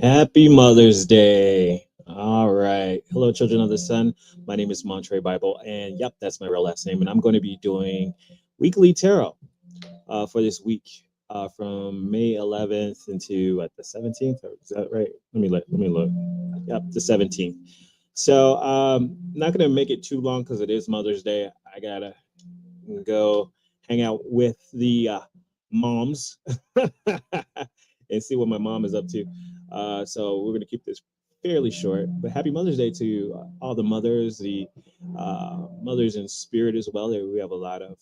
Happy Mother's Day. All right. Hello, children of the sun. My name is Montre Bible, and yep, that's my real last name. And I'm going to be doing weekly tarot for this week from May 11th into what, the 17th. Is that right? Let me look. Yep, the 17th. So not going to make it too long because it is Mother's Day. I gotta go hang out with the moms and see what my mom is up to. So we're going to keep this fairly short. But happy Mother's Day to all the mothers, the mothers in spirit as well. We have a lot of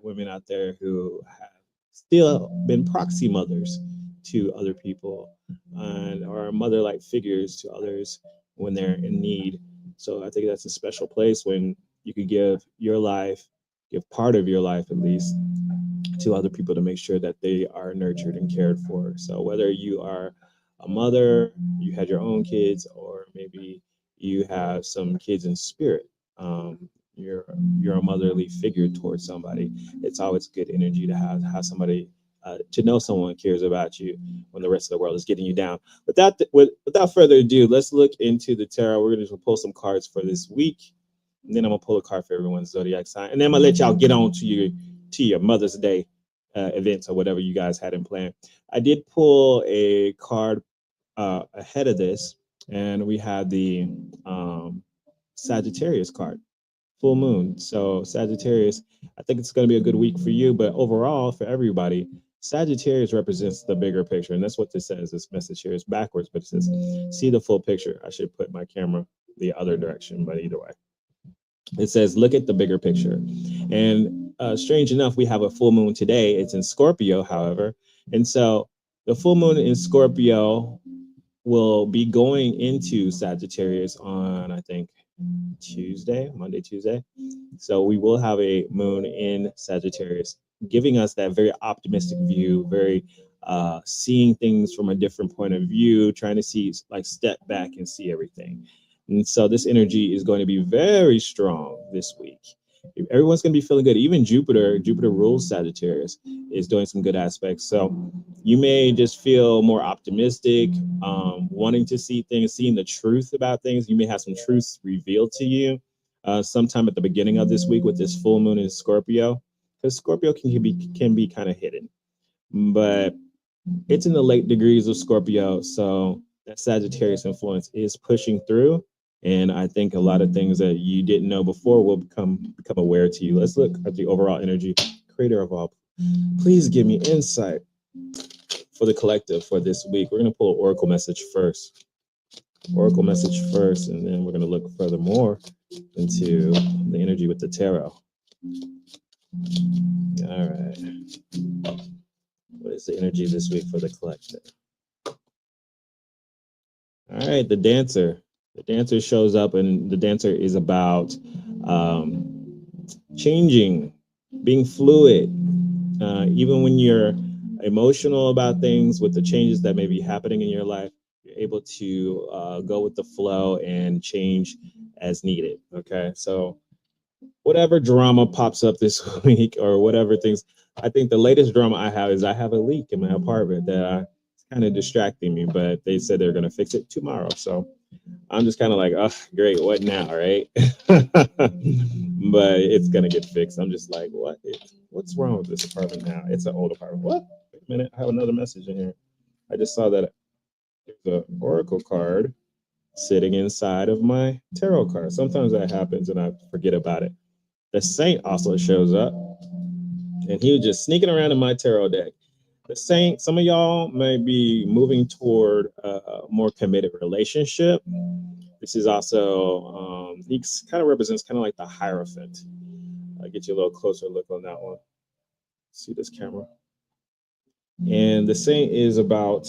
women out there who have still been proxy mothers to other people and are mother-like figures to others when they're in need. So I think that's a special place when you could give your life, give part of your life at least, to other people to make sure that they are nurtured and cared for. So whether you are a mother, you had your own kids, or maybe you have some kids in spirit, you're you're a motherly figure towards somebody. It's always good energy to have somebody. To know someone cares about you when the rest of the world is getting you down. Without further ado, let's look into the tarot. We're going to pull some cards for this week, and then I'm gonna pull a card for everyone's zodiac sign, and then I'm gonna let y'all get on to your Mother's Day events or whatever you guys had in plan. I did pull a card ahead of this, and we had the Sagittarius card, full moon. So Sagittarius, I think it's going to be a good week for you, but overall for everybody, Sagittarius represents the bigger picture, and that's what this says. This message here is backwards, but it says, "See the full picture." I should put my camera the other direction, but either way, it says, "Look at the bigger picture." And strange enough, we have a full moon today. It's in Scorpio, however, and so the full moon in Scorpio will be going into Sagittarius on, I think, Monday, Tuesday. So we will have a moon in Sagittarius, giving us that very optimistic view, very seeing things from a different point of view, trying to see, like, step back and see everything. And so this energy is going to be very strong this week. Everyone's going to be feeling good. Even Jupiter rules Sagittarius, is doing some good aspects. So you may just feel more optimistic, wanting to see things, seeing the truth about things. You may have some truths revealed to you sometime at the beginning of this week with this full moon in Scorpio, because Scorpio can be kind of hidden, but it's in the late degrees of Scorpio, so that Sagittarius influence is pushing through. And I think a lot of things that you didn't know before will become aware to you. Let's look at the overall energy. Creator of all, please give me insight for the collective for this week. We're going to pull an oracle message first. Oracle message first, and then we're going to look furthermore into the energy with the tarot. All right. What is the energy this week for the collective? All right, the dancer. The dancer shows up, and the dancer is about changing, being fluid. Even when you're emotional about things, with the changes that may be happening in your life, you're able to go with the flow and change as needed. Okay, so whatever drama pops up this week or whatever things, I think the latest drama I have is I have a leak in my apartment that it's kind of distracting me, but they said they're going to fix it tomorrow. So I'm just kind of like, oh, great, what now, right? But it's gonna get fixed. I'm just like, what's wrong with this apartment now? It's an old apartment. What? Wait a minute, I have another message in here. I just saw that there's an oracle card sitting inside of my tarot card. Sometimes that happens and I forget about it. The saint also shows up, and he was just sneaking around in my tarot deck. The saint, some of y'all may be moving toward a more committed relationship. This is also, he kind of represents kind of like the Hierophant. I'll get you a little closer look on that one. See this camera. And the saint is about,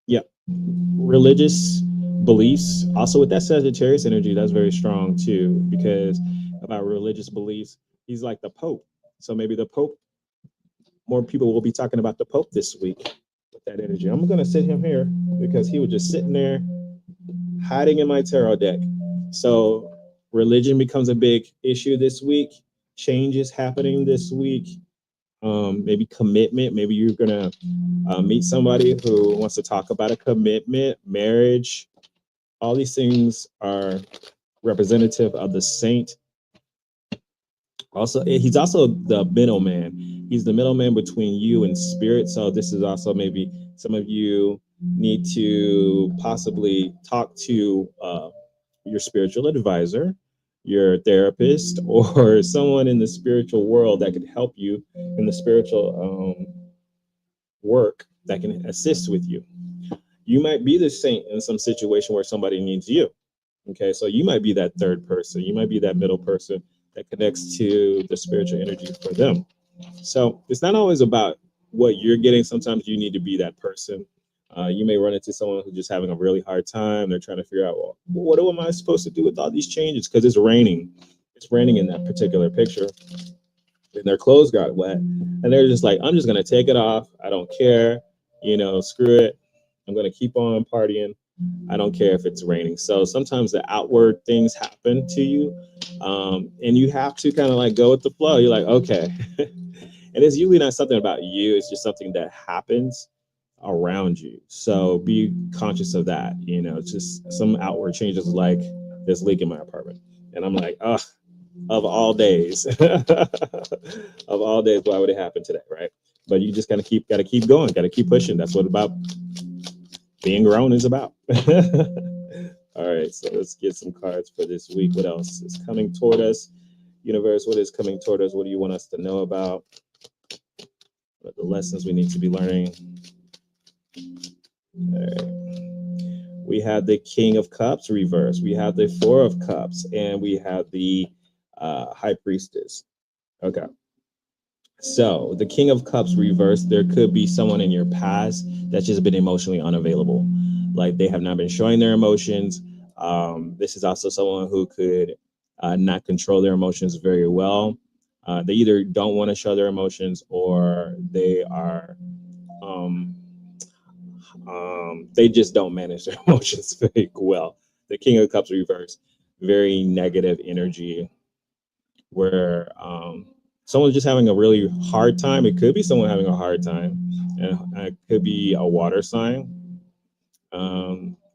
yeah, religious beliefs. Also with that Sagittarius energy, that's very strong too, because about religious beliefs, he's like the Pope. So maybe the Pope, more people will be talking about the Pope this week with that energy. I'm going to sit him here because he was just sitting there hiding in my tarot deck. So religion becomes a big issue this week. Change is happening this week. maybe commitment. Maybe you're gonna meet somebody who wants to talk about a commitment, marriage. All these things are representative of the saint. Also, he's also the middleman. He's the middleman between you and spirit. So this is also maybe some of you need to possibly talk to your spiritual advisor, your therapist, or someone in the spiritual world that could help you in the spiritual work that can assist with you. You might be the saint in some situation where somebody needs you. Okay, so you might be that third person. You might be that middle person that connects to the spiritual energy for them. So it's not always about what you're getting. Sometimes you need to be that person. You may run into someone who's just having a really hard time. They're trying to figure out, well, what am I supposed to do with all these changes? Because it's raining. It's raining in that particular picture. And their clothes got wet. And they're just like, I'm just going to take it off. I don't care. Screw it. I'm going to keep on partying. I don't care if it's raining. So sometimes the outward things happen to you, and you have to kind of like go with the flow. You're like, okay. And it's usually not something about you, it's just something that happens around you. So be conscious of that. It's just some outward changes, like this leak in my apartment. And I'm like, oh, of all days, of all days, why would it happen today? Right. But you just got to keep going, got to keep pushing. That's what about being grown is about. All right, so let's get some cards for this week. What else is coming toward us? Universe, what is coming toward us? What do you want us to know about? What are the lessons we need to be learning? All right. We have the King of Cups reverse. We have the Four of Cups, and we have the High Priestess. Okay. So the King of Cups reverse, there could be someone in your past that's just been emotionally unavailable. Like they have not been showing their emotions. This is also someone who could not control their emotions very well. They either don't want to show their emotions, or um, they just don't manage their emotions very well. The King of Cups reverse, very negative energy, where someone's just having a really hard time. It could be someone having a hard time, and it could be a water sign.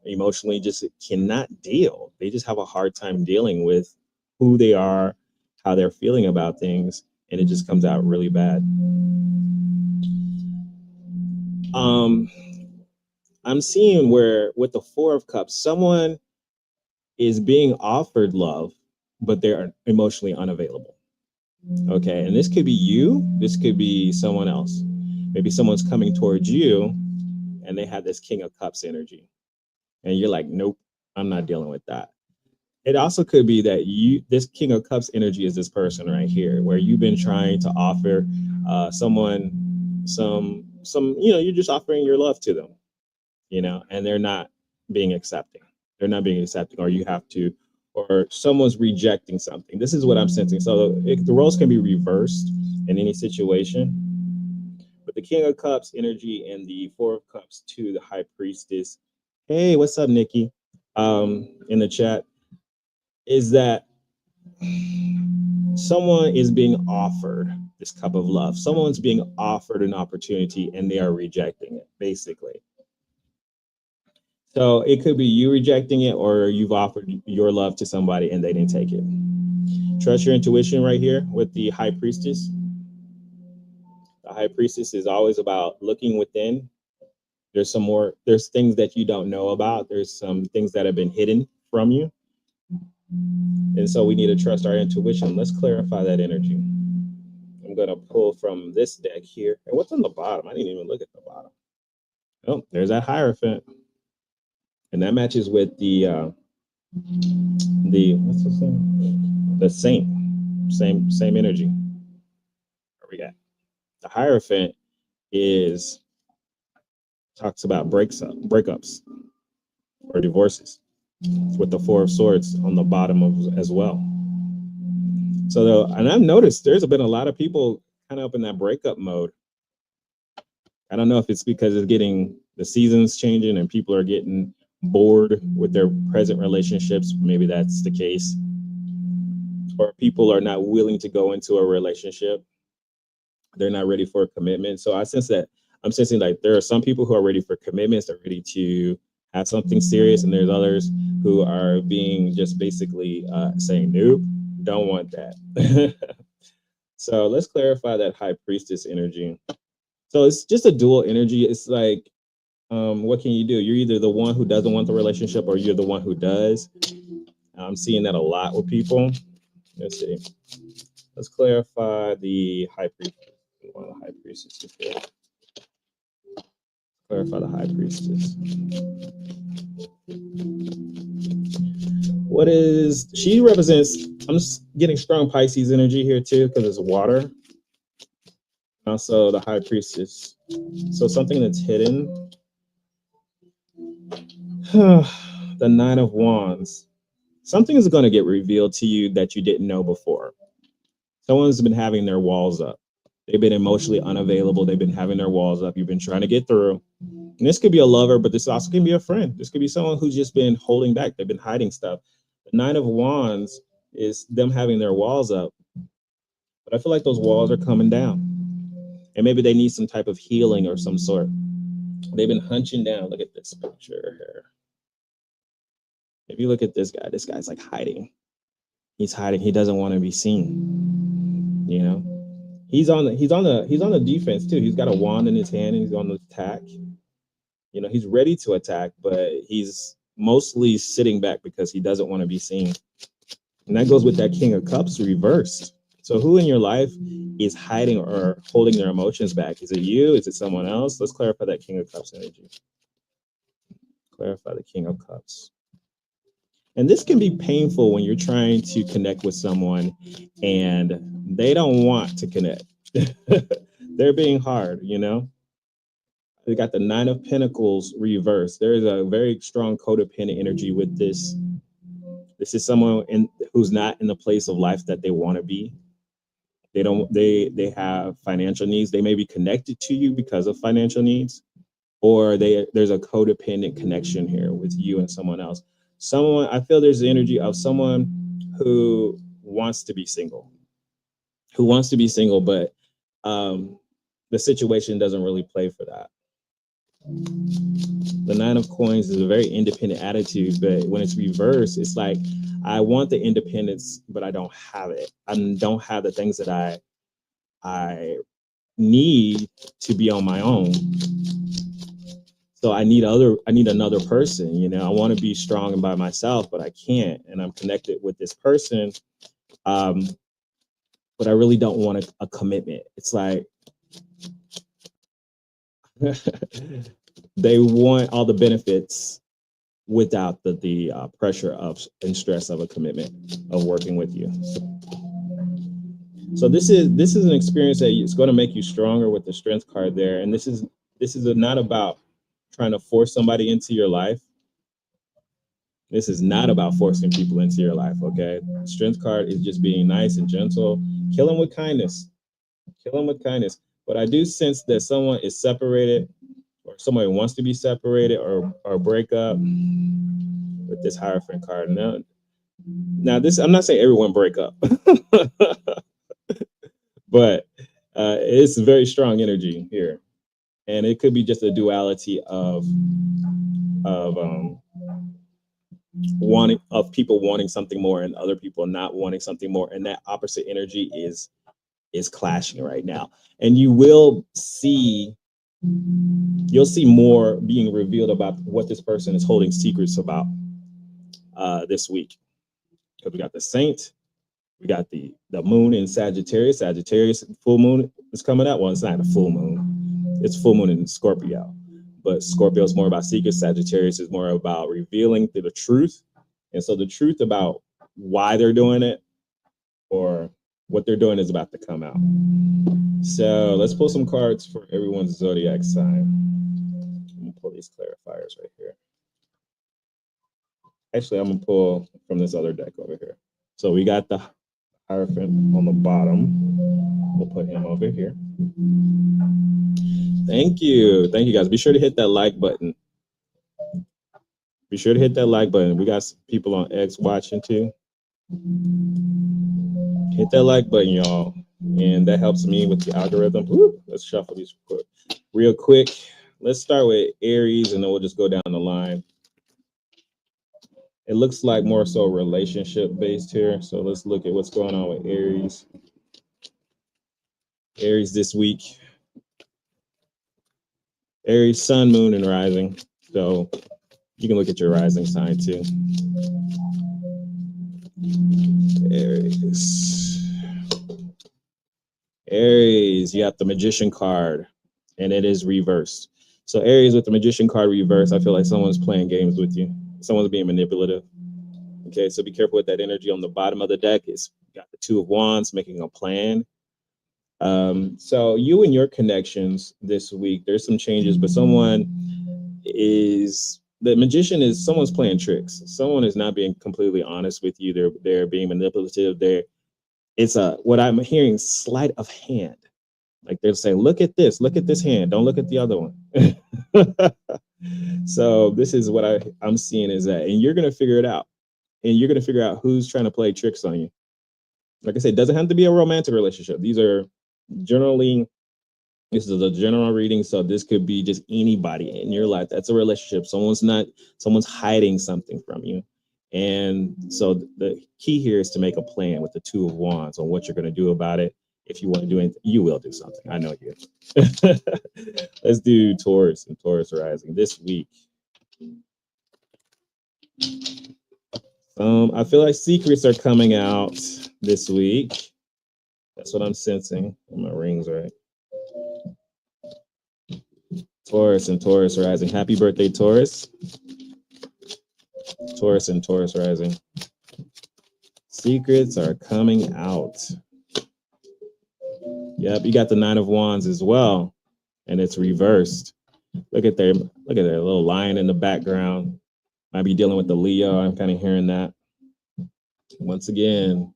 Emotionally, just cannot deal. They just have a hard time dealing with who they are, how they're feeling about things, and it just comes out really bad. I'm seeing where with the Four of Cups, someone is being offered love, but they're emotionally unavailable. Okay, and this could be you, this could be someone else. Maybe someone's coming towards you and they have this King of Cups energy, and you're like, nope, I'm not dealing with that. It also could be that this King of Cups energy is this person right here, where you've been trying to offer someone some, you're just offering your love to them, and they're not being accepting. They're not being accepting, or you have to, or someone's rejecting something. This is what I'm sensing. So the roles can be reversed in any situation. But the King of Cups energy and the Four of Cups to the High Priestess. Hey, what's up, Nikki? In the chat, is that someone is being offered this cup of love. Someone's being offered an opportunity and they are rejecting it, basically. So it could be you rejecting it, or you've offered your love to somebody and they didn't take it. Trust your intuition right here with the High Priestess. The High Priestess is always about looking within. There's things that you don't know about. There's some things that have been hidden from you. And so we need to trust our intuition. Let's clarify that energy. I'm going to pull from this deck here. And what's on the bottom? I didn't even look at the bottom. Oh, there's that Hierophant. And that matches with the what's the name? The Saint. Same energy. Where we got? The Hierophant talks about breakups or divorces, with the Four of Swords on the bottom of as well. So, and I've noticed there's been a lot of people kind of up in that breakup mode. I don't know if it's because it's getting the seasons changing and people are getting bored with their present relationships. Maybe that's the case. Or people are not willing to go into a relationship. They're not ready for a commitment. So I sense that I'm sensing like there are some people who are ready for commitments, they're ready to have something serious, and there's others who are being just basically saying, nope, don't want that. So let's clarify that high priestess energy. So it's just a dual energy. It's like, what can you do? You're either the one who doesn't want the relationship or you're the one who does. I'm seeing that a lot with people. Let's see. Let's clarify the high priestess. One of the high priestesses here. Clarify the high priestess. What is she represents? I'm getting strong Pisces energy here too because it's water. Also the high priestess. So something that's hidden. The Nine of Wands. Something is going to get revealed to you that you didn't know before. Someone's been having their walls up. They've been emotionally unavailable. They've been having their walls up. You've been trying to get through. And this could be a lover, but this also can be a friend. This could be someone who's just been holding back. They've been hiding stuff. The Nine of Wands is them having their walls up. But I feel like those walls are coming down. And maybe they need some type of healing or some sort. They've been hunching down. Look at this picture here. If you look at this guy's like hiding. He's hiding. He doesn't want to be seen. You know? He's on the defense too. He's got a wand in his hand and he's on the attack. You know, he's ready to attack, but he's mostly sitting back because he doesn't want to be seen. And that goes with that King of Cups reversed. So who in your life is hiding or holding their emotions back? Is it you? Is it someone else? Let's clarify that King of Cups energy. Clarify the King of Cups. And this can be painful when you're trying to connect with someone and they don't want to connect. They're being hard, you know? They got the Nine of Pentacles reversed. There is a very strong codependent energy with this. This is someone who's not in the place of life that they want to be. They have financial needs. They may be connected to you because of financial needs, or there's a codependent connection here with you and someone else. I feel there's the energy of someone who wants to be single, but the situation doesn't really play for that. The Nine of Coins is a very independent attitude, but when it's reversed, it's like, I want the independence, but I don't have it. I don't have the things that I need to be on my own. So I need another person, you know. I want to be strong and by myself, but I can't. And I'm connected with this person. But I really don't want a commitment. It's like they want all the benefits without the pressure and stress of a commitment of working with you. So this is an experience that it's going to make you stronger with the Strength card there. And this is not about trying to force somebody into your life. This is not about forcing people into your life, okay? The Strength card is just being nice and gentle. Kill them with kindness. Kill them with kindness. But I do sense that someone is separated, or somebody wants to be separated or break up with this Hierophant card. Now this, I'm not saying everyone break up, but it's very strong energy here. And it could be just a duality of people wanting something more and other people not wanting something more, and that opposite energy is clashing right now. And you'll see more being revealed about what this person is holding secrets about this week, because we got the Saint, we got the moon in Sagittarius. Sagittarius full moon is coming up. Well, it's not a full moon, it's full moon in Scorpio, but Scorpio is more about secrets. Sagittarius is more about revealing the truth. And so the truth about why they're doing it or what they're doing is about to come out. So let's pull some cards for everyone's zodiac sign. I'm gonna pull these clarifiers right here. Actually, I'm gonna pull from this other deck over here. So we got the Hierophant on the bottom. We'll put him over here. Thank you guys. Be sure to hit that like button. Be sure to hit that like button. We got people on X watching too. Hit that like button, y'all. and that helps me with the algorithm. Woo, let's shuffle these real quick. Let's start with Aries, and then we'll just go down the line. It looks like more so relationship based here. So let's look at what's going on with Aries. Aries this week. Aries, sun, moon, and rising. So you can look at your rising sign too. Aries. Aries, you have the Magician card, and it is reversed. So Aries with the Magician card reversed, I feel like someone's playing games with you. Someone's being manipulative. Okay, so be careful with that energy. On the bottom of the deck is got the Two of Wands making a plan. So you and your connections this week, there's some changes, but the magician is someone's playing tricks. Someone is not being completely honest with you. They're being manipulative. It's what I'm hearing, sleight of hand. Like they're saying, look at this hand, don't look at the other one. So this is what I'm seeing is that, and you're gonna figure it out. And you're gonna figure out who's trying to play tricks on you. Like I said, it doesn't have to be a romantic relationship. These are generally, this is a general reading, so this could be just anybody in your life. That's a relationship. Someone's hiding something from you. And so the key here is to make a plan with the Two of Wands on what you're going to do about it. If you want to do anything, you will do something. I know you. Let's do Taurus and Taurus rising this week. I feel like secrets are coming out this week. That's what I'm sensing. My ring's right. Taurus and Taurus rising. Happy birthday, Taurus. Taurus and Taurus rising. Secrets are coming out. Yep, you got the Nine of Wands as well, and it's reversed. Look at their little lion in the background. Might be dealing with the Leo. I'm kind of hearing that. Once again,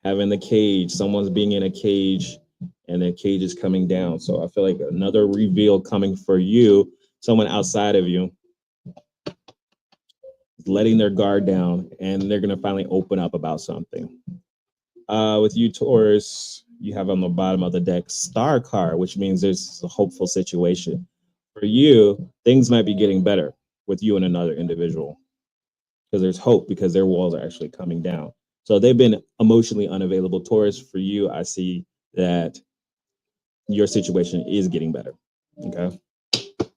having the cage. Someone's being in a cage, and the cage is coming down. So I feel like another reveal coming for you. Someone outside of you letting their guard down, and they're gonna finally open up about something. With you, Taurus, you have on the bottom of the deck Star card, which means there's a hopeful situation. For you, things might be getting better with you and another individual because there's hope because their walls are actually coming down. So they've been emotionally unavailable. Taurus, for you, I see that your situation is getting better. Okay.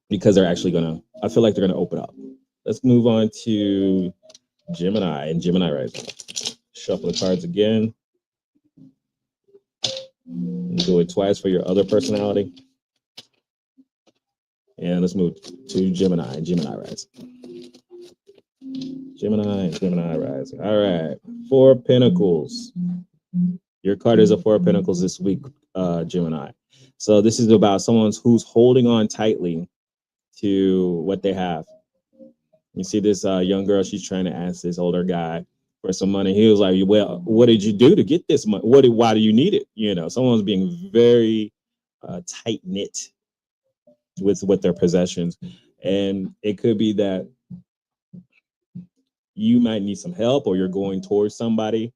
Because they're actually I feel like they're gonna open up. Let's move on to Gemini and Gemini rising. Shuffle the cards again. Do it twice for your other personality. And let's move to Gemini and Gemini rising. Gemini and Gemini rising. All right. Four of Pentacles. Your card is a Four of Pentacles this week, Gemini. So this is about someone who's holding on tightly to what they have. You see this young girl, she's trying to ask this older guy for some money. He was like, well, what did you do to get this money? Why do you need it? You know, someone's being very tight knit with their possessions. And it could be that you might need some help or you're going towards somebody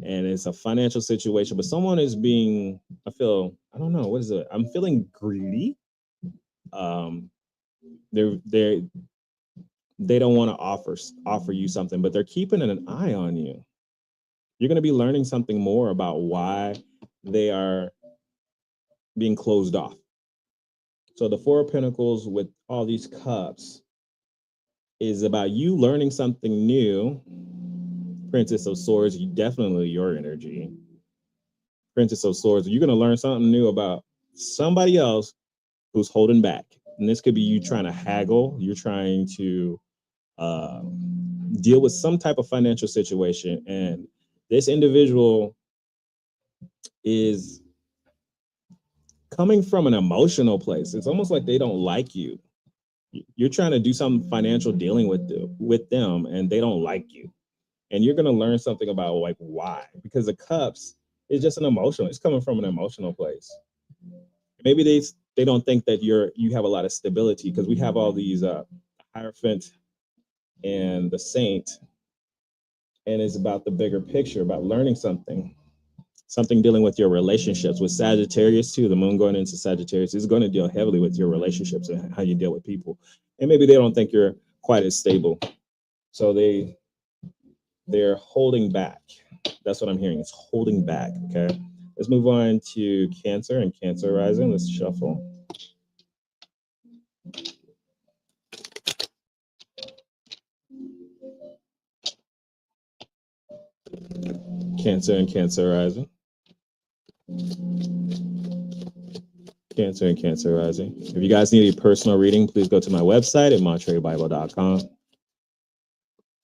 and it's a financial situation, but someone is being, I don't know, what is it? I'm feeling greedy. They don't want to offer you something, but they're keeping an eye on you. You're going to be learning something more about why they are being closed off. So the Four of Pentacles with all these cups is about you learning something new. Princess of Swords, you definitely your energy. Princess of Swords, you're going to learn something new about somebody else who's holding back. And this could be you trying to haggle. You're trying to deal with some type of financial situation. And this individual is coming from an emotional place. It's almost like they don't like you. You're trying to do some financial dealing with them, and they don't like you. And you're going to learn something about like why, because the cups is just it's coming from an emotional place. Maybe they don't think that you have a lot of stability, because we have all these Hierophant and the Saint, and it's about the bigger picture, about learning something. Something dealing with your relationships with Sagittarius too. The moon going into Sagittarius is going to deal heavily with your relationships and how you deal with people. And maybe they don't think you're quite as stable. So they're holding back. That's what I'm hearing. It's holding back. Okay. Let's move on to Cancer and Cancer rising. Let's shuffle. Cancer and Cancer rising. Cancer and Cancer rising. If you guys need a personal reading, please go to my website at montrebible.com.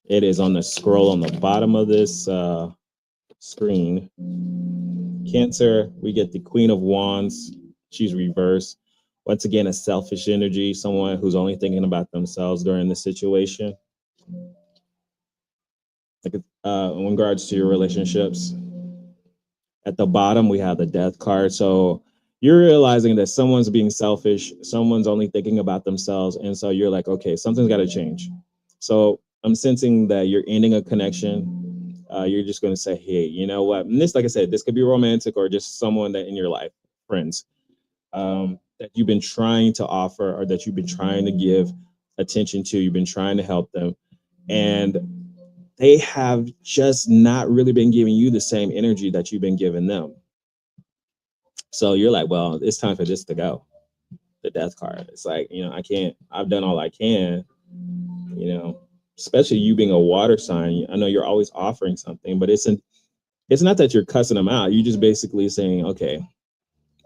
It is on the scroll on the bottom of this screen. Cancer, we get the Queen of Wands. She's reversed. Once again, a selfish energy, someone who's only thinking about themselves during the situation. Like, in regards to your relationships, at the bottom, we have the Death card. So you're realizing that someone's being selfish, someone's only thinking about themselves. And so you're like, okay, something's got to change. So I'm sensing that you're ending a connection. You're just going to say, hey, you know what? And this, like I said, this could be romantic or just someone that in your life, friends, that you've been trying to offer or that you've been trying to give attention to. You've been trying to help them. And they have just not really been giving you the same energy that you've been giving them. So you're like, well, it's time for this to go. The Death card. It's like, I've done all I can, especially you being a water sign. I know you're always offering something, but it's not that you're cussing them out. You're just basically saying, okay,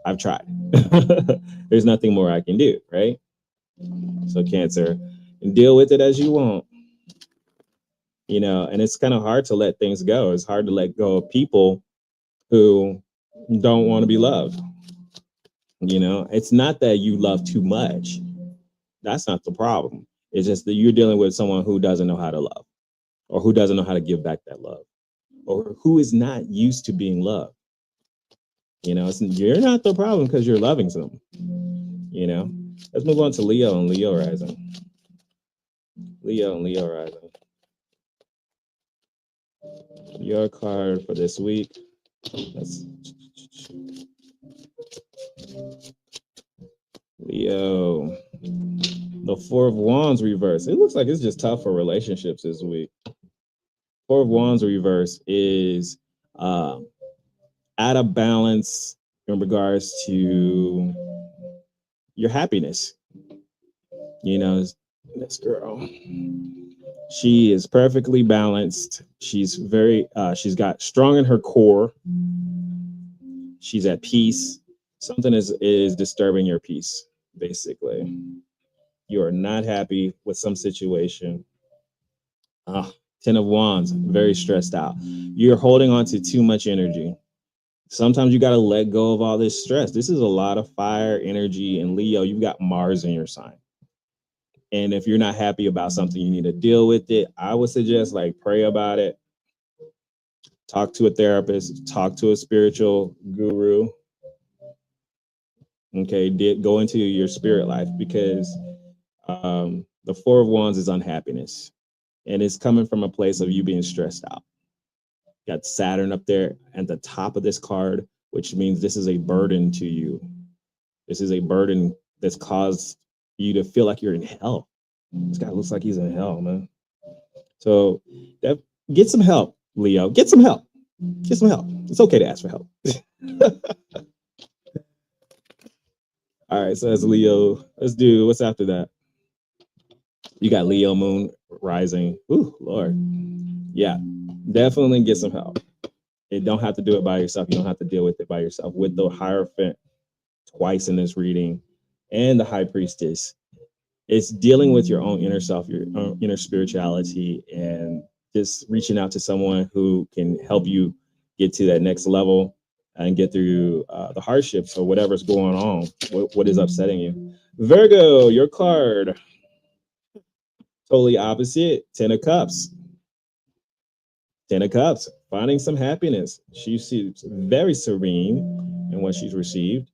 I've tried. There's nothing more I can do, right? So Cancer, deal with it as you want. And it's kind of hard to let things go. It's hard to let go of people who don't want to be loved. It's not that you love too much. That's not the problem. It's just that you're dealing with someone who doesn't know how to love, or who doesn't know how to give back that love, or who is not used to being loved. You're not the problem because you're loving them. Let's move on to Leo and Leo rising. Leo and Leo rising. Your card for this week. Leo. The Four of Wands reverse. It looks like it's just tough for relationships this week. Four of Wands reverse is out of balance in regards to your happiness. This girl, she is perfectly balanced. She's she's got strong in her core. She's at peace. Something is disturbing your peace, basically. You are not happy with some situation. 10 of Wands, very stressed out. You're holding on to too much energy. Sometimes you got to let go of all this stress. This is a lot of fire energy. And Leo, you've got Mars in your sign. And if you're not happy about something, you need to deal with it. I would suggest pray about it. Talk to a therapist, talk to a spiritual guru. Okay, go into your spirit life, because the Four of Wands is unhappiness. And it's coming from a place of you being stressed out. Got Saturn up there at the top of this card, which means this is a burden to you. This is a burden that's caused you to feel like you're in hell. This guy looks like he's in hell, man. So get some help, Leo. Get some help. Get some help. It's okay to ask for help. All right, so that's Leo. Let's do what's after that. You got Leo moon rising. Ooh, Lord. Yeah, definitely get some help. You don't have to do it by yourself. You don't have to deal with it by yourself. With the Hierophant twice in this reading and the High Priestess, it's dealing with your own inner self, your own inner spirituality, and just reaching out to someone who can help you get to that next level and get through the hardships or whatever's going on, what is upsetting you. Virgo, your card. Totally opposite. 10 of Cups. 10 of Cups, finding some happiness. She seems very serene in what she's received.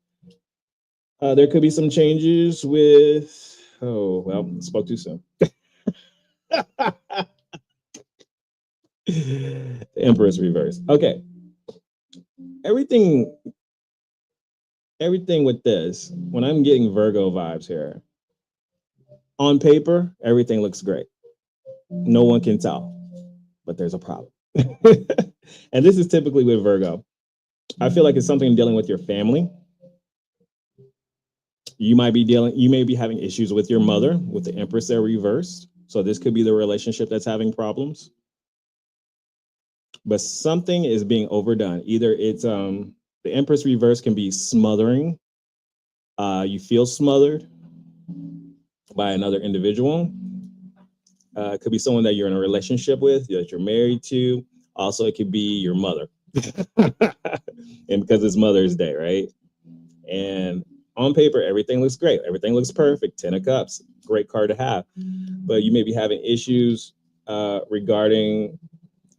There could be some changes with, spoke too soon. The Empress reverse. Okay. everything with this, when I'm getting Virgo vibes here, on paper, everything looks great. No one can tell, but there's a problem. And this is typically with Virgo. I feel like it's something dealing with your family. You may be having issues with your mother, with the Empress there reversed. So this could be the relationship that's having problems. But something is being overdone. Either it's the Empress reverse can be smothering. You feel smothered by another individual. It could be someone that you're in a relationship with, that you're married to. Also, it could be your mother. And because it's Mother's Day, right? And on paper, everything looks great. Everything looks perfect. 10 of Cups, great card to have. But you may be having issues regarding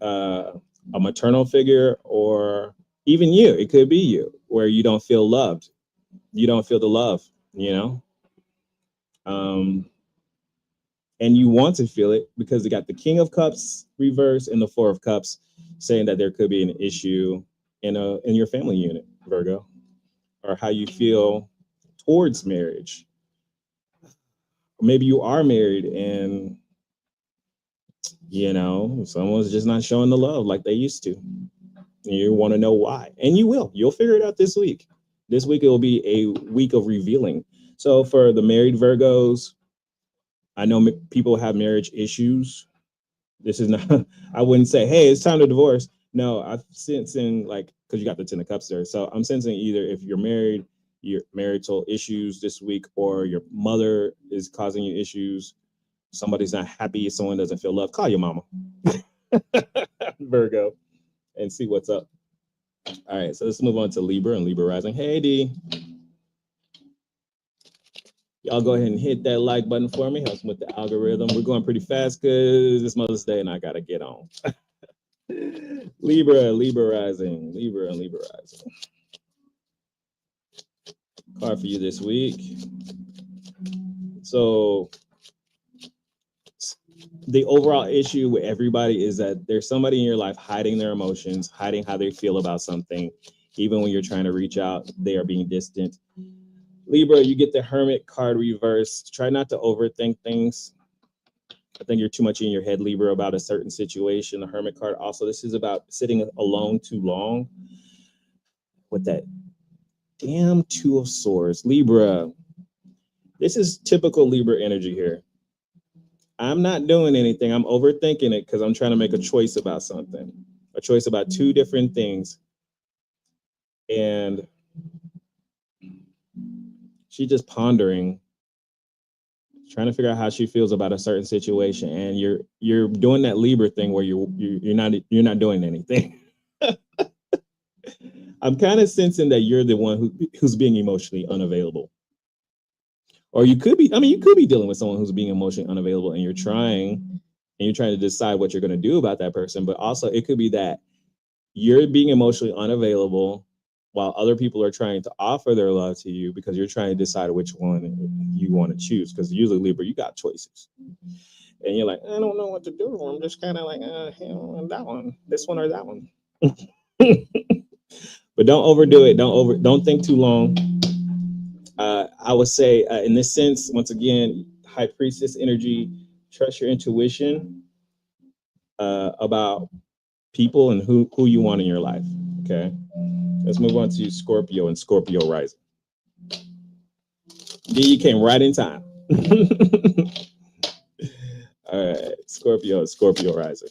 a maternal figure, or even you. It could be you, where you don't feel loved. You don't feel the love, you know? And you want to feel it because you got the King of Cups reverse and the Four of Cups, saying that there could be an issue in your family unit, Virgo, or how you feel towards marriage. Maybe you are married and someone's just not showing the love like they used to. You want to know why, and you'll figure it out this week. This week it will be a week of revealing. So for the married Virgos, I know people have marriage issues. This is not, I wouldn't say, hey, it's time to divorce. No, I'm sensing, like, because you got the 10 of Cups there. So I'm sensing either if you're married, your marital issues this week, or your mother is causing you issues. Somebody's not happy. Someone doesn't feel love. Call your mama, Virgo, and see what's up. All right, so let's move on to Libra and Libra rising. Hey, D. Y'all go ahead and hit that like button for me. Helps with the algorithm. We're going pretty fast because it's Mother's Day and I got to get on. Libra rising. Libra rising. Card for you this week. So the overall issue with everybody is that there's somebody in your life hiding their emotions, hiding how they feel about something. Even when you're trying to reach out, they are being distant. Libra, you get the Hermit card reversed. Try not to overthink things. I think you're too much in your head, Libra, about a certain situation. The Hermit card also, this is about sitting alone too long with that damn Two of Swords. Libra, this is typical Libra energy here. I'm not doing anything. I'm overthinking it because I'm trying to make a choice about something, a choice about two different things. And she's just pondering, trying to figure out how she feels about a certain situation. And you're doing that Libra thing where you're not doing anything. I'm kind of sensing that you're the one who's being emotionally unavailable. Or you could be dealing with someone who's being emotionally unavailable, and you're trying to decide what you're going to do about that person. But also it could be that you're being emotionally unavailable while other people are trying to offer their love to you because you're trying to decide which one you want to choose. Because usually, Libra, you got choices. And you're like, I don't know what to do. I'm just kind of like, that one, this one, or that one. But don't overdo it. Don't think too long. I would say in this sense, once again, High Priestess energy, trust your intuition about people and who you want in your life. Okay. Let's move on to Scorpio and Scorpio rising. You came right in time. All right, Scorpio rising.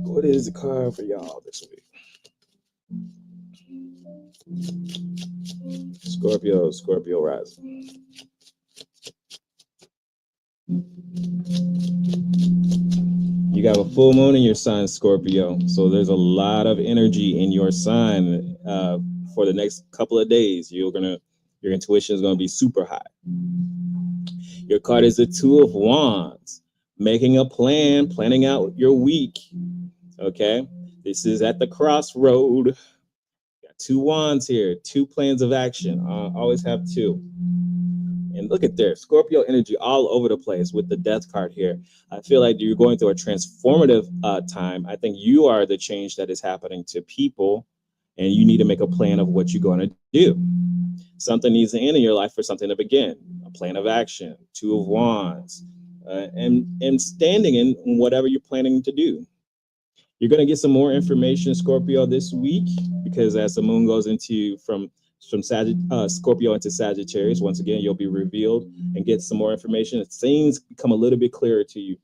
What is the card for y'all this week? Scorpio rising. You got a full moon in your sign, Scorpio. So there's a lot of energy in your sign for the next couple of days. Your intuition is going to be super high. Your card is the Two of Wands, making a plan, planning out your week. Okay, this is at the crossroad. Got two wands here, two plans of action. Always have two. And look at there, Scorpio energy all over the place with the Death card here. I feel like you're going through a transformative time. I think you are the change that is happening to people. and you need to make a plan of what you're going to do. Something needs to end in your life for something to begin. A plan of action, two of wands, and standing in whatever you're planning to do. You're going to get some more information, Scorpio, this week, because as the moon goes into Scorpio into Sagittarius, once again, you'll be revealed and get some more information. Things become a little bit clearer to you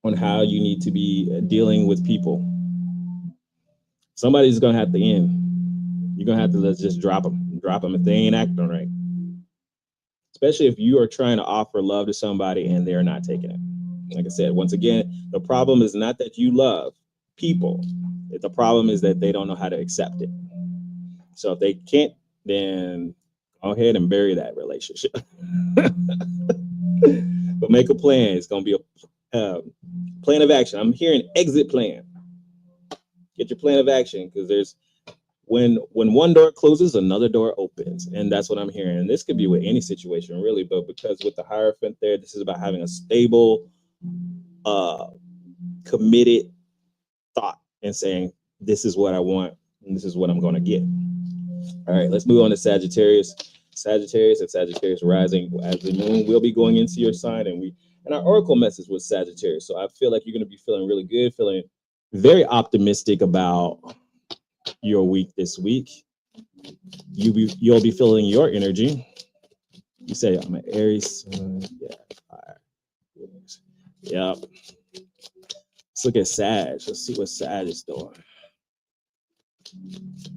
on how you need to be dealing with people. Somebody's going to have to end. You're going to have to just drop them if they ain't acting right. Especially if you are trying to offer love to somebody and they're not taking it. Like I said, once again, the problem is not that you love people. The problem is that they don't know how to accept it. So if they can't, then go ahead and bury that relationship. But make a plan. It's going to be a plan of action. I'm hearing exit plan. Get your plan of action, because there's when one door closes, another door opens, and that's what I'm hearing. And this could be with any situation, really, but because with the Hierophant there, this is about having a stable, committed thought and saying, this is what I want, and this is what I'm going to get. All right, let's move on to Sagittarius. Sagittarius and Sagittarius rising, as the moon will be going into your sign, and our oracle message was Sagittarius. So I feel like you're going to be feeling really good, feeling very optimistic about your week this week. You'll be feeling your energy. You say, I'm an Aries. Yeah, fire. Yep. Let's look at Sag. Let's see what Sag is doing.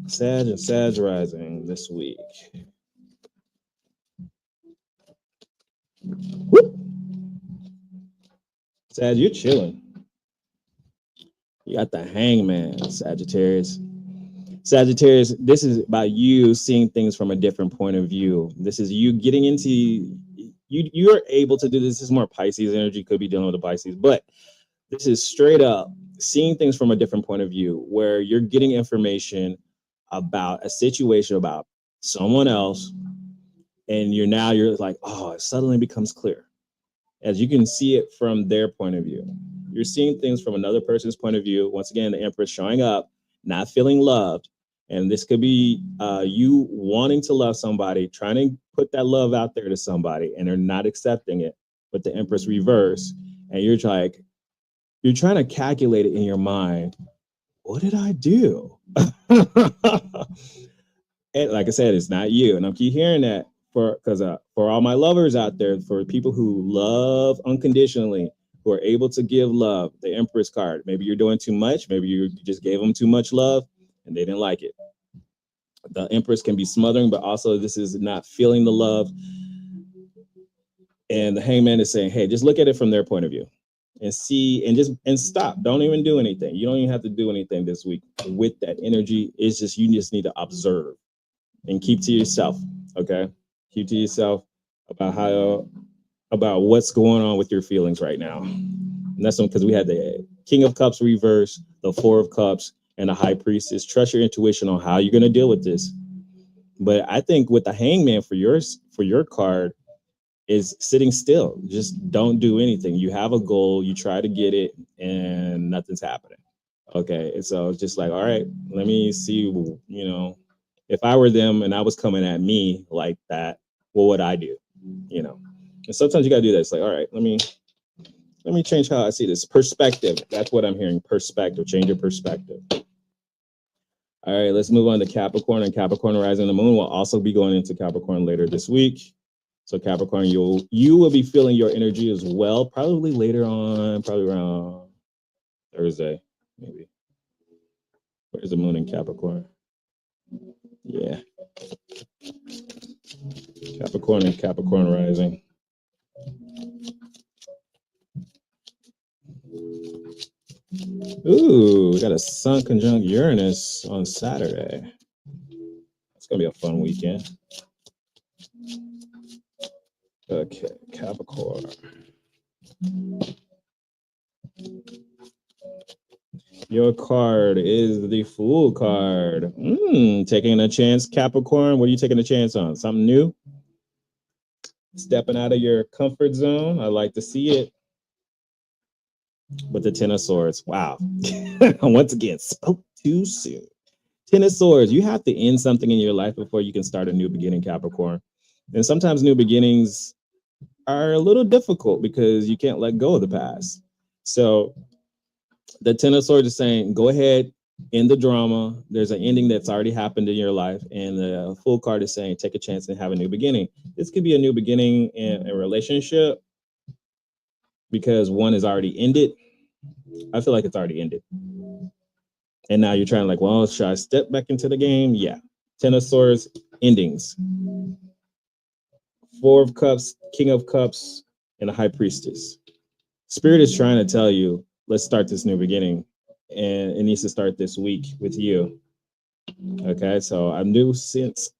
Sag and Sag rising this week. Whoop. Sag, you're chilling. You got the Hangman, Sagittarius. Sagittarius, this is about you seeing things from a different point of view. This is you getting into, you're able to do this. This is more Pisces energy, could be dealing with the Pisces, but this is straight up seeing things from a different point of view, where you're getting information about a situation, about someone else, and you're like, oh, it suddenly becomes clear as you can see it from their point of view. You're seeing things from another person's point of view. Once again, the Empress showing up, not feeling loved. And this could be you wanting to love somebody, trying to put that love out there to somebody, and they're not accepting it. But the Empress reverse, and you're trying to calculate it in your mind. What did I do? And like I said, it's not you. And I keep hearing that for all my lovers out there, for people who love unconditionally, who are able to give love, the Empress card. Maybe you're doing too much. Maybe you just gave them too much love and they didn't like it. The Empress can be smothering, but also this is not feeling the love. And the Hangman is saying, hey, just look at it from their point of view and see, and stop. Don't even do anything. You don't even have to do anything this week with that energy. It's just, you just need to observe and keep to yourself. Okay. Keep to yourself about what's going on with your feelings right now. And that's because we had the King of Cups reverse, the Four of Cups, and the High Priestess. Trust your intuition on how you're going to deal with this. But I think with the Hangman for your card is sitting still. Just don't do anything. You have a goal, you try to get it, and nothing's happening. Okay. And so it's just like, all right, let me see, if I were them and I was coming at me like that, what would I do? And sometimes you got to do that. It's like, all right, let me change how I see this. Perspective. That's what I'm hearing. Perspective. Change your perspective. All right, let's move on to Capricorn. And Capricorn rising, the moon will also be going into Capricorn later this week. So Capricorn, you will be feeling your energy as well, probably later on, probably around Thursday, maybe. Where's the moon in Capricorn? Yeah. Capricorn and Capricorn rising. Ooh, we got a Sun conjunct Uranus on Saturday. It's gonna be a fun weekend. Okay, Capricorn. Your card is the Fool card. Taking a chance, Capricorn. What are you taking a chance on? Something new? Stepping out of your comfort zone. I like to see it. With the Ten of Swords. Wow. Once again, spoke too soon. Ten of Swords, you have to end something in your life before you can start a new beginning, Capricorn. And sometimes new beginnings are a little difficult because you can't let go of the past. So the Ten of Swords is saying, go ahead, end the drama. There's an ending that's already happened in your life. And the Fool card is saying, take a chance and have a new beginning. This could be a new beginning in a relationship because one is already ended. I feel like it's already ended. And now you're trying to like, well, should I step back into the game? Yeah. Ten of Swords, endings. Four of Cups, King of Cups, and a High Priestess. Spirit is trying to tell you, let's start this new beginning. And it needs to start this week with you. Okay, so I'm new since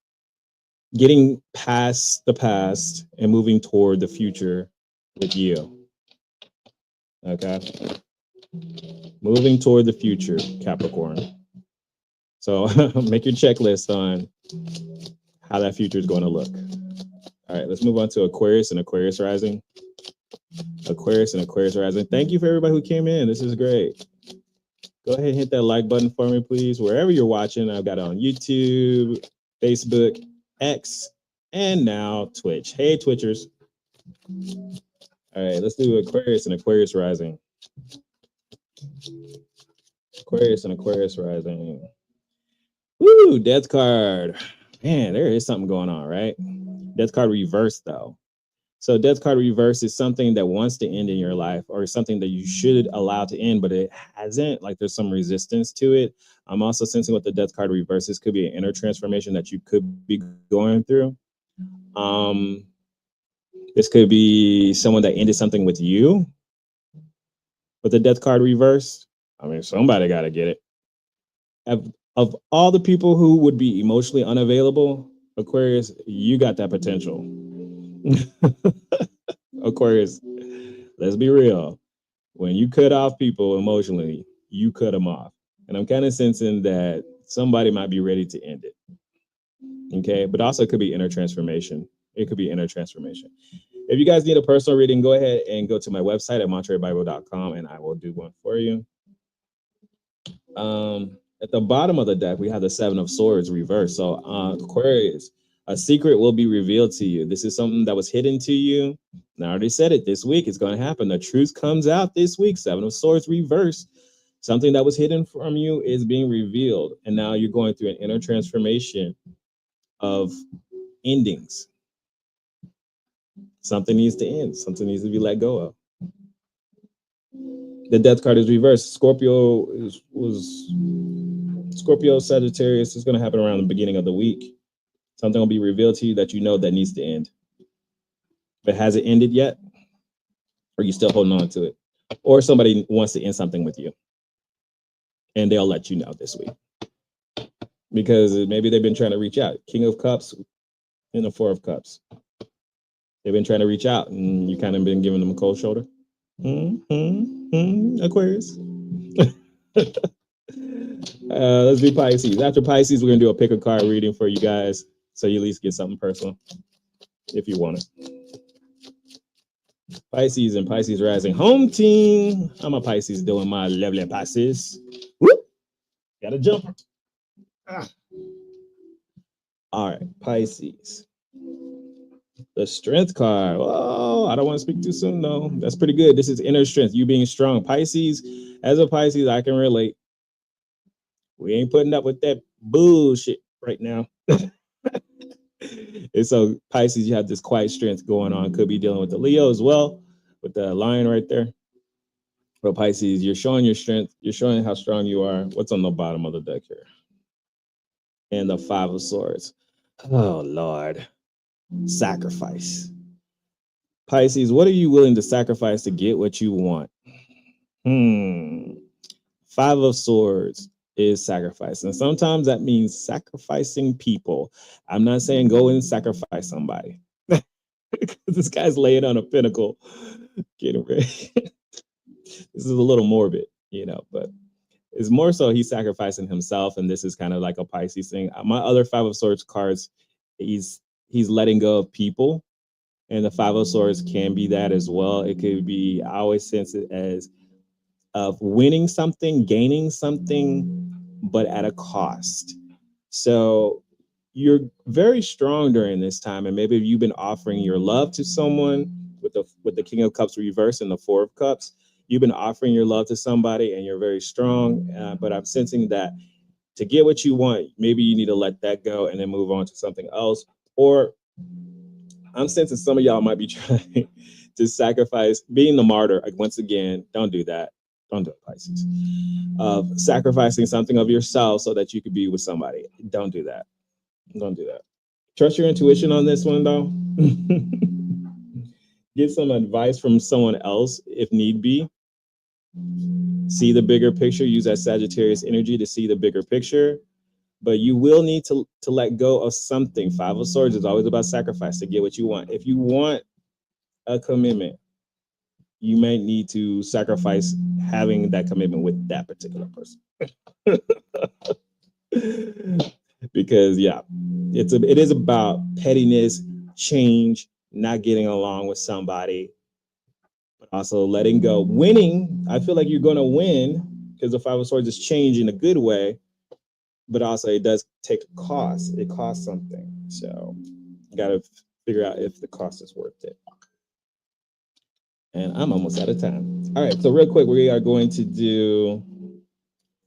getting past the past and moving toward the future with you. Okay, moving toward the future, Capricorn. So make your checklist on how that future is going to look. All right, let's move on to Aquarius and Aquarius rising. Aquarius and Aquarius rising. Thank you for everybody who came in. This is great. Go ahead and hit that like button for me, please. Wherever you're watching, I've got it on YouTube, Facebook, X, and now Twitch. Hey, Twitchers. All right, let's do Aquarius and Aquarius rising. Aquarius and Aquarius rising. Woo, Death card. Man, there is something going on, right? Death card reversed, though. So Death card reverse is something that wants to end in your life or something that you should allow to end, but it hasn't. Like there's some resistance to it. I'm also sensing with the Death card reverse, this could be an inner transformation that you could be going through. This could be someone that ended something with you with the Death card reversed. I mean, somebody got to get it. Of all the people who would be emotionally unavailable, Aquarius, you got that potential. Aquarius, let's be real. When you cut off people emotionally, you cut them off. And I'm kind of sensing that somebody might be ready to end it. Okay. But also it could be inner transformation. It could be inner transformation. If you guys need a personal reading, go ahead and go to my website at montereybible.com and I will do one for you. At the bottom of the deck, we have the Seven of Swords reversed. So Aquarius, a secret will be revealed to you. This is something that was hidden to you. And I already said it this week. It's going to happen. The truth comes out this week. Seven of Swords reversed. Something that was hidden from you is being revealed. And now you're going through an inner transformation of endings. Something needs to end. Something needs to be let go of. The Death card is reversed. Scorpio, Sagittarius is going to happen around the beginning of the week. Something will be revealed to you that you know that needs to end. But has it ended yet? Or are you still holding on to it? Or somebody wants to end something with you. And they'll let you know this week. Because maybe they've been trying to reach out. King of Cups and the Four of Cups. They've been trying to reach out and you kind of been giving them a cold shoulder. Aquarius. Let's do Pisces. After Pisces, we're going to do a pick a card reading for you guys. So you at least get something personal if you want it. Pisces and Pisces rising home team. I'm a Pisces doing my lovely Pisces. Whoop. Got a jumper. All right, Pisces. The Strength card. Oh, I don't want to speak too soon, though. That's pretty good. This is inner strength. You being strong. Pisces, as a Pisces, I can relate. We ain't putting up with that bullshit right now. And so Pisces, you have this quiet strength going on. Could be dealing with the Leo as well, with the lion right there. But Pisces, you're showing your strength. You're showing how strong you are. What's on the bottom of the deck here? And the Five of Swords. Oh, Lord. Sacrifice. Pisces, what are you willing to sacrifice to get what you want? Five of Swords is sacrifice. And sometimes that means sacrificing people. I'm not saying go and sacrifice somebody. This guy's laying on a pinnacle, getting ready. This is a little morbid, but it's more so he's sacrificing himself. And this is kind of like a Pisces thing. My other Five of Swords cards, he's letting go of people. And the Five of Swords can be that as well. It could be, I always sense it as of winning something, gaining something, but at a cost. So you're very strong during this time, and maybe you've been offering your love to someone with the King of Cups reverse and the Four of Cups. You've been offering your love to somebody, and you're very strong. But I'm sensing that to get what you want, maybe you need to let that go and then move on to something else. Or I'm sensing some of y'all might be trying to sacrifice being the martyr. Once again, don't do that. Don't do it, Pisces. Of sacrificing something of yourself so that you could be with somebody. Don't do that. Don't do that. Trust your intuition on this one, though. Get some advice from someone else if need be. See the bigger picture. Use that Sagittarius energy to see the bigger picture. But you will need to let go of something. Five of Swords is always about sacrifice to get what you want. If you want a commitment, you may need to sacrifice having that commitment with that particular person. Because it is about pettiness, change, not getting along with somebody, but also letting go. Winning, I feel like you're going to win because the Five of Swords is change in a good way, but also it does take a cost. It costs something. So you got to figure out if the cost is worth it. And I'm almost out of time. All right, so real quick, we are going to do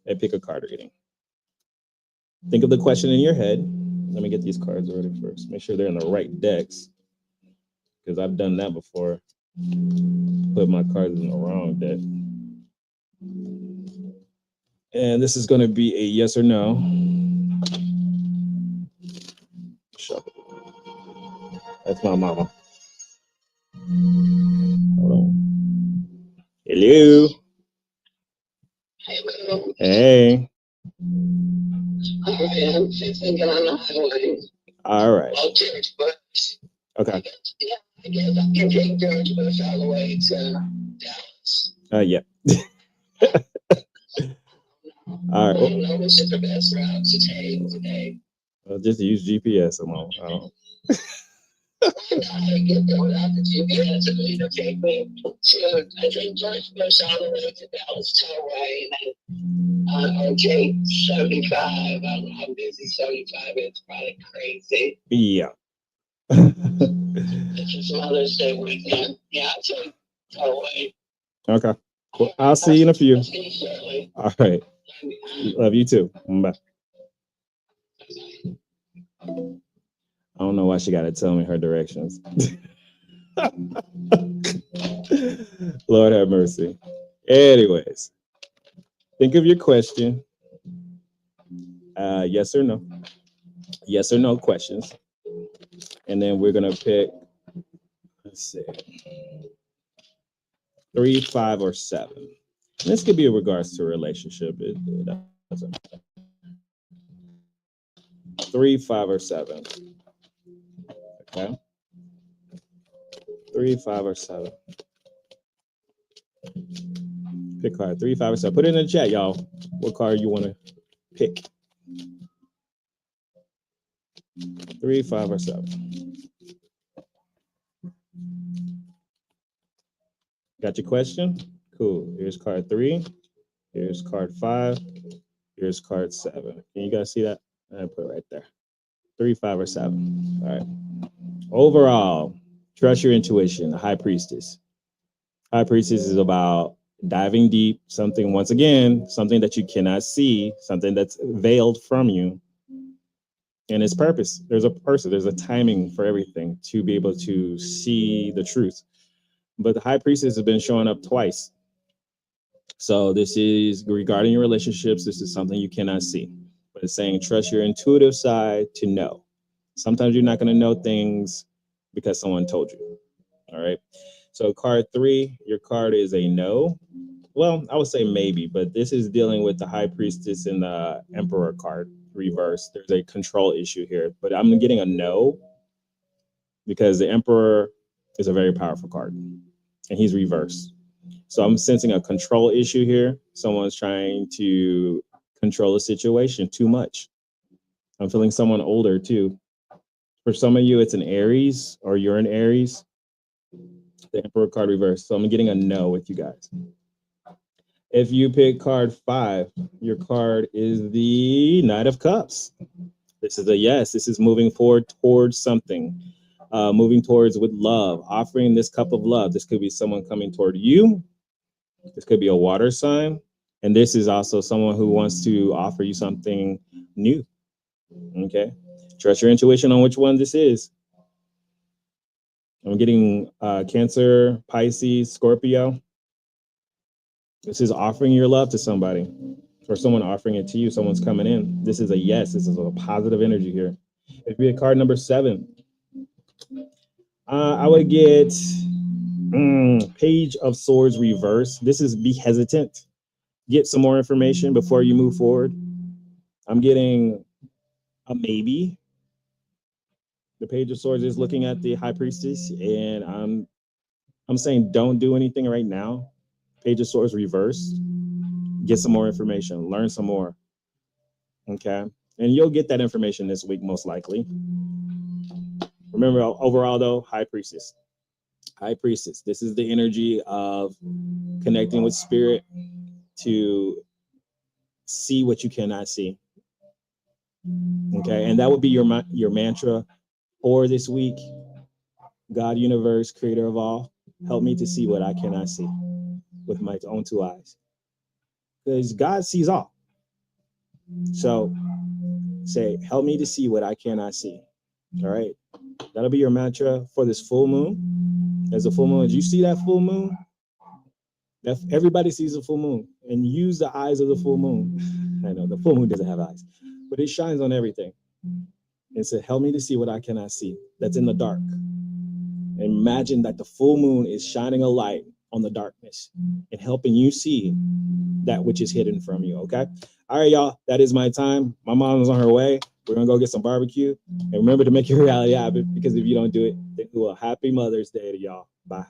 a pick a card reading. Think of the question in your head. Let me get these cards ready first. Make sure they're in the right decks, because I've done that before. Put my cards in the wrong deck. And this is going to be a yes or no. That's my mama. Hold on. Hello. Hey. I'm thinking on the highway. All right. Okay. Yeah, I guess I can take George Bush all the way to Dallas. Yeah. All right. I don't know which is the best route to take today. Well, just use GPS alone. I don't. I get there without the GPS. It will take me to, I think, George Bush all the way to Dallas Tollway, and then take 75. I don't know how busy 75 is. Probably crazy. Yeah. It's just Mother's Day weekend. Yeah, I'll take Tollway. Okay. Well, I'll see you in a few. All right. Love you too. Bye. I don't know why she got to tell me her directions. Lord have mercy. Anyways, think of your question. Yes or no. Yes or no questions. And then we're going to pick, let's see, 3, 5, or 7. And this could be in regards to a relationship. It doesn't matter. 3, 5, or 7. Okay. 3, 5, or 7. Pick card 3, 5, or 7. Put it in the chat, y'all. What card you want to pick? 3, 5, or 7. Got your question? Cool. Here's card 3. Here's card 5. Here's card 7. Can you guys see that? I put it right there. 3, 5, or 7. All right. Overall, trust your intuition. The High Priestess. High Priestess is about diving deep. Something, once again, something that you cannot see. Something that's veiled from you. And its purpose. There's a purpose. There's a timing for everything to be able to see the truth. But the High Priestess has been showing up twice. So this is regarding your relationships. This is something you cannot see. But it's saying trust your intuitive side to know. Sometimes you're not going to know things because someone told you. All right. So card 3, your card is a no. Well, I would say maybe, but this is dealing with the High Priestess and the Emperor card reverse. There's a control issue here, but I'm getting a no because the Emperor is a very powerful card and he's reversed. So I'm sensing a control issue here. Someone's trying to control a situation too much. I'm feeling someone older too. For some of you, it's an Aries or you're an Aries. The Emperor card reversed. So I'm getting a no with you guys. If you pick card 5, your card is the Knight of Cups. This is a yes. This is moving forward towards something, moving towards with love, offering this cup of love. This could be someone coming toward you. This could be a water sign. And this is also someone who wants to offer you something new. Okay. Trust your intuition on which one this is. I'm getting Cancer, Pisces, Scorpio. This is offering your love to somebody or someone offering it to you. Someone's coming in. This is a yes. This is a positive energy here. If you get card number 7, I would get Page of Swords reverse. This is be hesitant. Get some more information before you move forward. I'm getting a maybe. The Page of Swords is looking at the High Priestess, and I'm saying don't do anything right now. Page of Swords reversed. Get some more information. Learn some more. Okay, and you'll get that information this week most likely. Remember, overall though, High Priestess. High Priestess. This is the energy of connecting with spirit to see what you cannot see. Okay, and that would be your mantra for this week. God, universe, creator of all, help me to see what I cannot see with my own 2 eyes. Because God sees all. So say, help me to see what I cannot see. All right. That'll be your mantra for this full moon. As a full moon, as you see that full moon, that everybody sees a full moon, and use the eyes of the full moon. I know the full moon doesn't have eyes, but it shines on everything. And say, help me to see what I cannot see. That's in the dark. Imagine that the full moon is shining a light on the darkness and helping you see that which is hidden from you. Okay. All right, y'all. That is my time. My mom is on her way. We're going to go get some barbecue. And remember to make your reality happen, because if you don't do it, then happy Mother's Day to y'all. Bye.